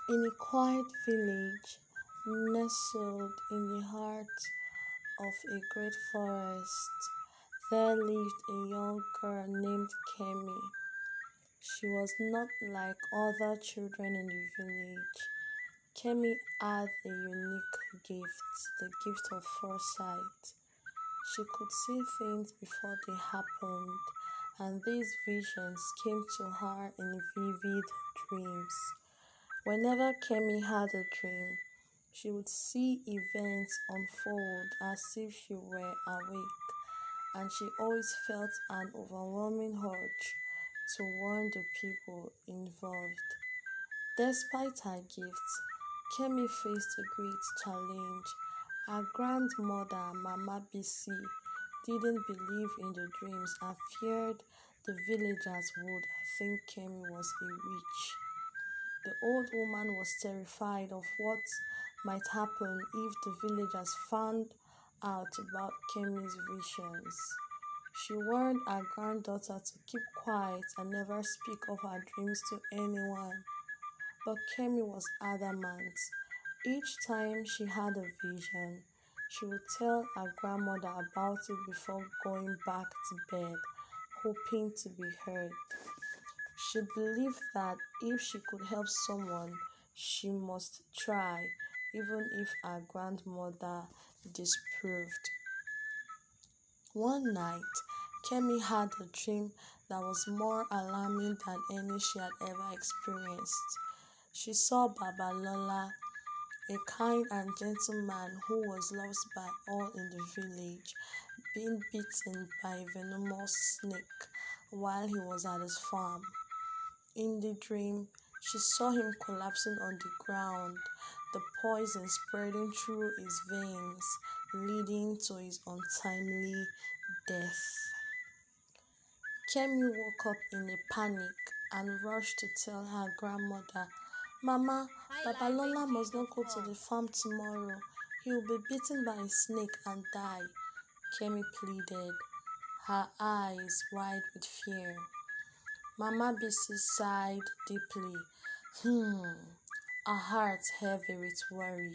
In a quiet village nestled in the heart of a great forest, there lived a young girl named Kemi. She was not like other children in the village. Kemi had a unique gift, the gift of foresight. She could see things before they happened, and these visions came to her in vivid dreams. Whenever Kemi had a dream, she would see events unfold as if she were awake, and she always felt an overwhelming urge to warn the people involved. Despite her gifts, Kemi faced a great challenge. Her grandmother, Mama BC, didn't believe in the dreams and feared the villagers would think Kemi was a witch. The old woman was terrified of what might happen if the villagers found out about Kemi's visions. She warned her granddaughter to keep quiet and never speak of her dreams to anyone. But Kemi was adamant. Each time she had a vision, she would tell her grandmother about it before going back to bed, hoping to be heard. She believed that if she could help someone, she must try, even if her grandmother disapproved. One night, Kemi had a dream that was more alarming than any she had ever experienced. She saw Babalola, a kind and gentle man who was loved by all in the village, being bitten by a venomous snake while he was at his farm. In the dream, she saw him collapsing on the ground, the poison spreading through his veins, leading to his untimely death. Kemi woke up in a panic and rushed to tell her grandmother, Mama, Babalola must not go to the farm tomorrow. He will be bitten by a snake and die. Kemi pleaded, her eyes wide with fear. Mama Bisi sighed deeply. Her heart heavy with worry.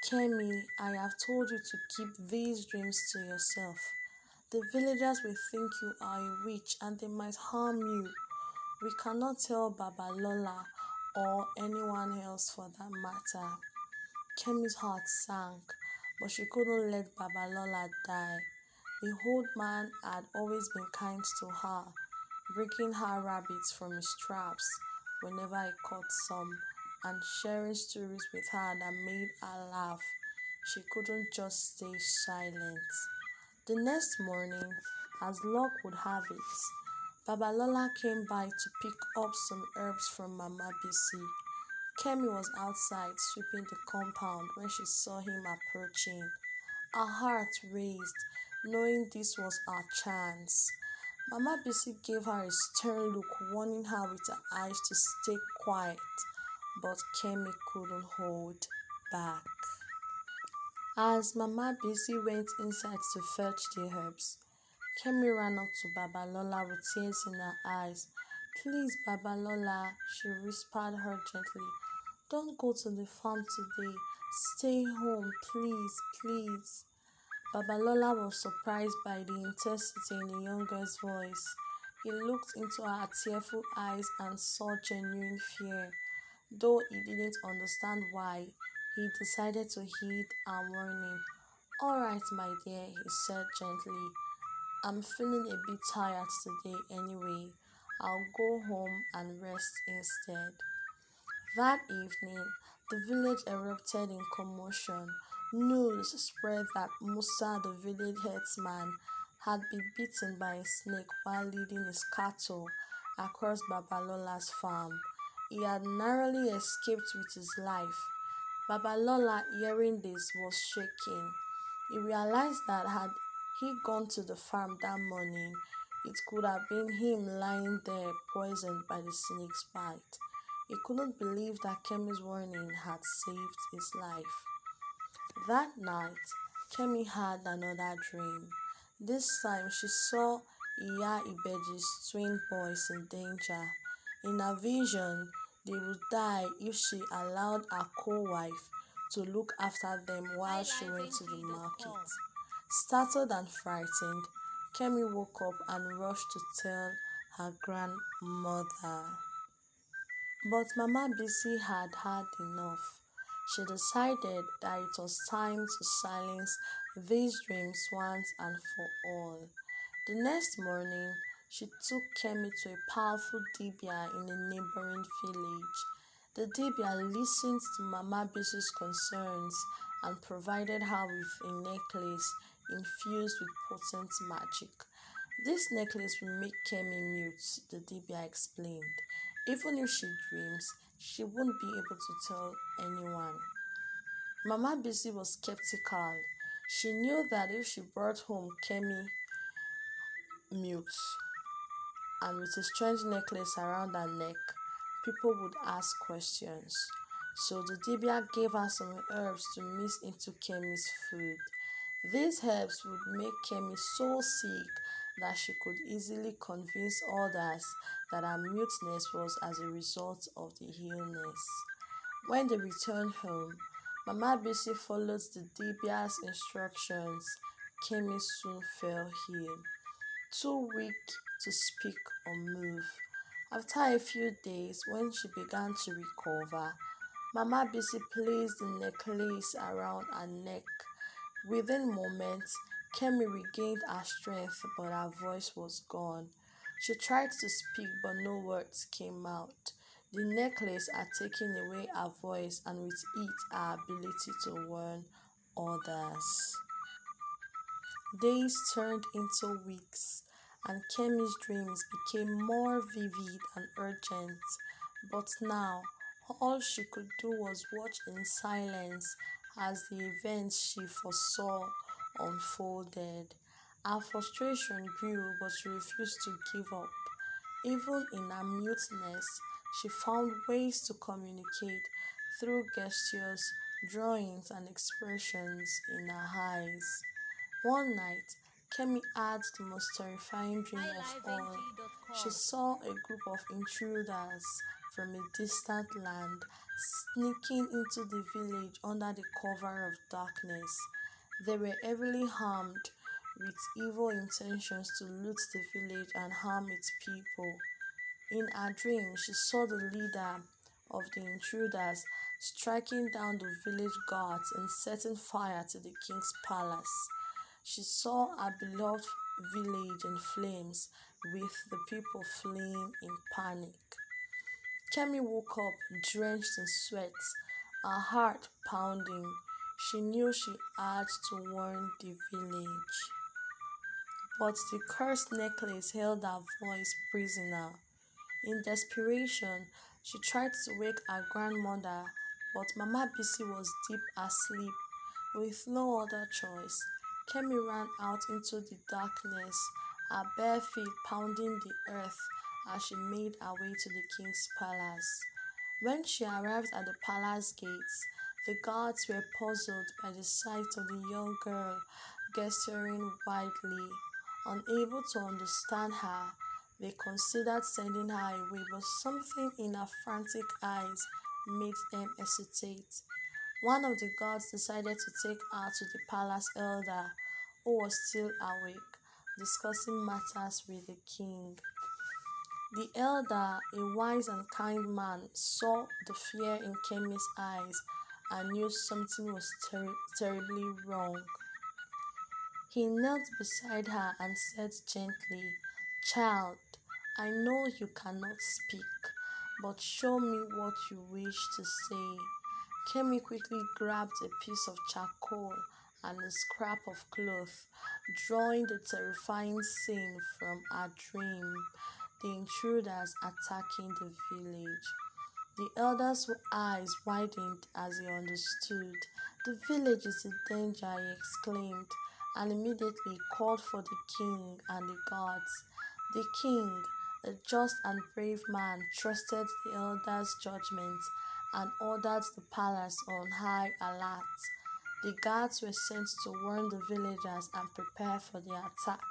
Kemi, I have told you to keep these dreams to yourself. The villagers will think you are a witch and they might harm you. We cannot tell Babalola or anyone else for that matter. Kemi's heart sank, but she couldn't let Babalola die. The old man had always been kind to her, breaking her rabbits from his traps whenever he caught some, and sharing stories with her that made her laugh. She couldn't just stay silent. The next morning, as luck would have it, Babalola came by to pick up some herbs from Mama BC. Kemi was outside sweeping the compound when she saw him approaching. Her heart raced, knowing this was her chance. Mama BC gave her a stern look, warning her with her eyes to stay quiet, but Kemi couldn't hold back. As Mama BC went inside to fetch the herbs, Kemi ran up to Babalola with tears in her eyes. Please, Babalola, she whispered urgently. Don't go to the farm today. Stay home, please, please. Babalola was surprised by the intensity in the young girl's voice. He looked into her tearful eyes and saw genuine fear. Though he didn't understand why, he decided to heed her warning. All right, my dear, he said gently. I'm feeling a bit tired today anyway. I'll go home and rest instead. That evening, the village erupted in commotion. News spread that Musa, the village herdsman, had been bitten by a snake while leading his cattle across Babalola's farm. He had narrowly escaped with his life. Babalola, hearing this, was shaking. He realized that had he gone to the farm that morning, it could have been him lying there poisoned by the snake's bite. He couldn't believe that Kemi's warning had saved his life. That night, Kemi had another dream. This time she saw Iya Ibeji's twin boys in danger. In her vision, they would die if she allowed her co-wife to look after them while she went to the market. highlifeng.com. Startled and frightened, Kemi woke up and rushed to tell her grandmother. But Mama Bisi had had enough. She decided that it was time to silence these dreams once and for all. The next morning, she took Kemi to a powerful dibia in a neighboring village. The dibia listened to Mama Bisi's concerns and provided her with a necklace infused with potent magic. This necklace will make Kemi mute, the dibia explained. Even if she dreams, she won't be able to tell anyone. Mama Bisi was skeptical. She knew that if she brought home Kemi mute and with a strange necklace around her neck, people would ask questions. So the dibia gave her some herbs to mix into Kemi's food. These herbs would make Kemi so sick that she could easily convince others that her muteness was as a result of the illness. When they returned home, Mama Bisi followed the dibia's instructions. Kemi soon fell ill, too weak to speak or move. After a few days, when she began to recover, Mama Bisi placed the necklace around her neck. Within moments, Kemi regained her strength, but her voice was gone. She tried to speak, but no words came out. The necklace had taken away her voice, and with it, her ability to warn others. Days turned into weeks, and Kemi's dreams became more vivid and urgent. But now, all she could do was watch in silence as the events she foresaw unfolded. Her frustration grew, but she refused to give up. Even in her muteness, she found ways to communicate through gestures, drawings, and expressions in her eyes. One night, Kemi had the most terrifying dream of all. She highlifeng.com. saw a group of intruders from a distant land sneaking into the village under the cover of darkness. They were heavily armed with evil intentions to loot the village and harm its people. In her dream, she saw the leader of the intruders striking down the village guards and setting fire to the king's palace. She saw her beloved village in flames, with the people fleeing in panic. Kemi woke up drenched in sweat, her heart pounding. She knew she had to warn the village. But the cursed necklace held her voice prisoner. In desperation, she tried to wake her grandmother, but Mama Bisi was deep asleep. With no other choice, Kemi ran out into the darkness, her bare feet pounding the earth as she made her way to the king's palace. When she arrived at the palace gates, the guards were puzzled by the sight of the young girl gesturing wildly. Unable to understand her, they considered sending her away, but something in her frantic eyes made them hesitate. One of the guards decided to take her to the palace elder, who was still awake, discussing matters with the king. The elder, a wise and kind man, saw the fear in Kemi's eyes and knew something was terribly wrong. He knelt beside her and said gently, "Child, I know you cannot speak, but show me what you wish to say." Kemi quickly grabbed a piece of charcoal and a scrap of cloth, drawing the terrifying scene from her dream, the intruders attacking the village. The elder's eyes widened as he understood. "The village is in danger," he exclaimed, and immediately called for the king and the guards. The king, a just and brave man, trusted the elder's judgment and ordered the palace on high alert. The guards were sent to warn the villagers and prepare for the attack.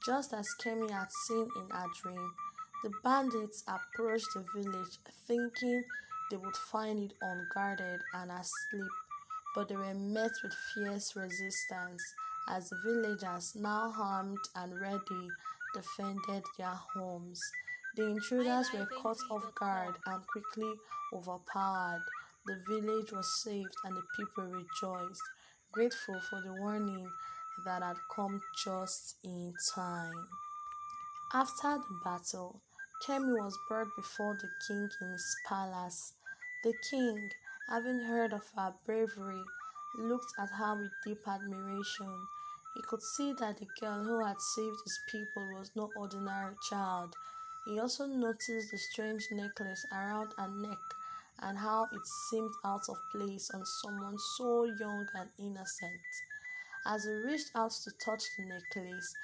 Just as Kemi had seen in her dream, The bandits approached the village thinking they would find it unguarded and asleep, but they were met with fierce resistance as the villagers, now armed and ready, defended their homes. The intruders were caught off guard highlifeng3.com. and quickly overpowered. The village was saved and the people rejoiced, grateful for the warning that had come just in time. After the battle, Kemi was brought before the king in his palace. The king, having heard of her bravery, looked at her with deep admiration. He could see that the girl who had saved his people was no ordinary child. He also noticed the strange necklace around her neck and how it seemed out of place on someone so young and innocent. As he reached out to touch the necklace,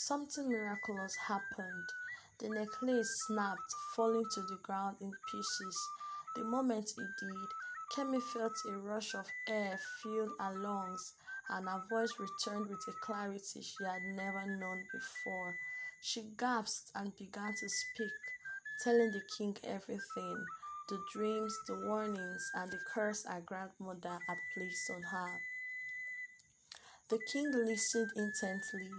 something miraculous happened. The necklace snapped, falling to the ground in pieces. The moment it did, Kemi felt a rush of air fill her lungs, and her voice returned with a clarity she had never known before. She gasped and began to speak, telling the king everything, the dreams, the warnings, and the curse her grandmother had placed on her. The king listened intently,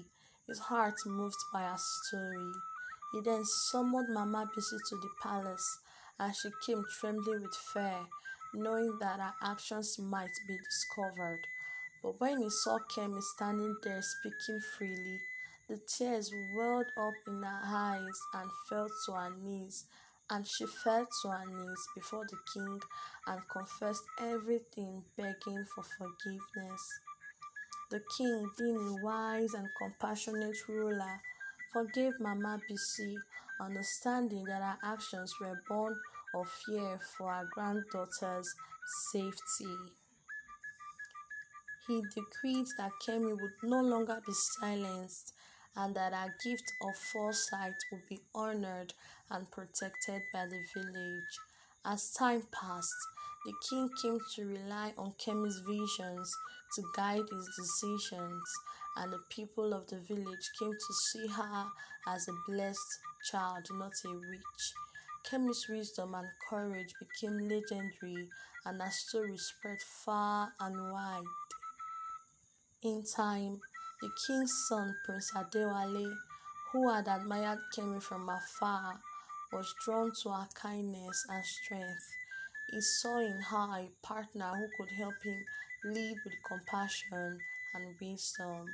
his heart moved by her story. He then summoned Mama Bisi to the palace, and she came trembling with fear, knowing that her actions might be discovered. But when he saw Kemi standing there speaking freely, the tears welled up in her eyes and fell to her knees, and she fell to her knees before the king and confessed everything, begging for forgiveness. The king, being a wise and compassionate ruler, forgave Mama Bisi, understanding that her actions were born of fear for her granddaughter's safety. He decreed that Kemi would no longer be silenced and that her gift of foresight would be honored and protected by the village. As time passed, the king came to rely on Kemi's visions to guide his decisions, and the people of the village came to see her as a blessed child, not a witch. Kemi's wisdom and courage became legendary, and her story spread far and wide. In time, the king's son, Prince Adewale, who had admired Kemi from afar, was drawn to her kindness and strength. He saw in her a partner who could help him lead with compassion and wisdom.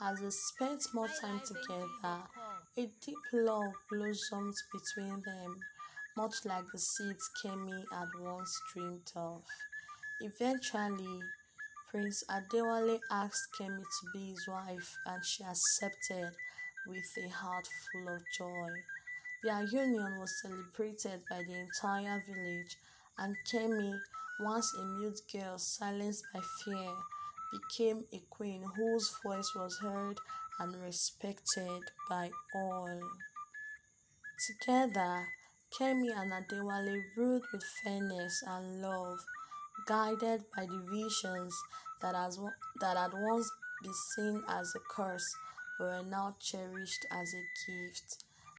As they spent more time together, highlifeng3.com. a deep love blossomed between them, much like the seeds Kemi had once dreamed of. Eventually, Prince Adewale asked Kemi to be his wife, and she accepted with a heart full of joy. Their union was celebrated by the entire village, and Kemi, once a mute girl silenced by fear, became a queen whose voice was heard and respected by all. Together, Kemi and Adewale ruled with fairness and love, guided by the visions that had once been seen as a curse but were now cherished as a gift.